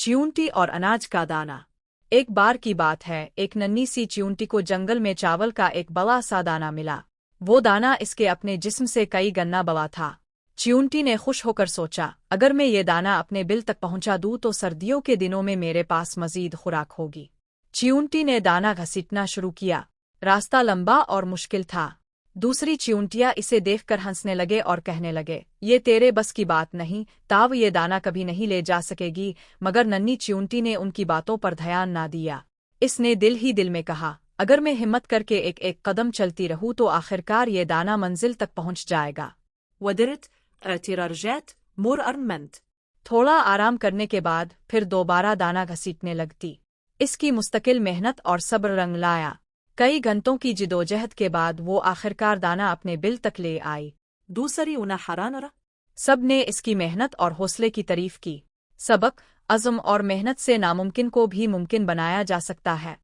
چیونٹی اور اناج کا دانہ۔ ایک بار کی بات ہے، ایک ننھی سی چیونٹی کو جنگل میں چاول کا ایک بڑا سا دانہ ملا۔ وہ دانہ اس کے اپنے جسم سے کئی گنا بڑا تھا۔ چیونٹی نے خوش ہو کر سوچا، اگر میں یہ دانہ اپنے بل تک پہنچا دوں تو سردیوں کے دنوں میں میرے پاس مزید خوراک ہوگی۔ چیونٹی نے دانہ گھسیٹنا شروع کیا۔ راستہ لمبا اور مشکل تھا۔ دوسری چیونٹیاں اسے دیکھ کر ہنسنے لگے اور کہنے لگے، یہ تیرے بس کی بات نہیں، تاو یہ دانہ کبھی نہیں لے جا سکے گی۔ مگر ننھی چیونٹی نے ان کی باتوں پر دھیان نہ دیا۔ اس نے دل ہی دل میں کہا، اگر میں ہمت کر کے ایک ایک قدم چلتی رہوں تو آخرکار یہ دانہ منزل تک پہنچ جائے گا۔ ودرت رجعت مور ارمنت۔ تھوڑا آرام کرنے کے بعد پھر دوبارہ دانہ گھسیٹنے لگتی۔ اس کی مستقل محنت اور صبر رنگ لایا۔ کئی گھنٹوں کی جدوجہد کے بعد وہ آخرکار دانہ اپنے بل تک لے آئی۔ دوسری انہ حرانرا۔ سب نے اس کی محنت اور حوصلے کی تعریف کی۔ سبق: عزم اور محنت سے ناممکن کو بھی ممکن بنایا جا سکتا ہے۔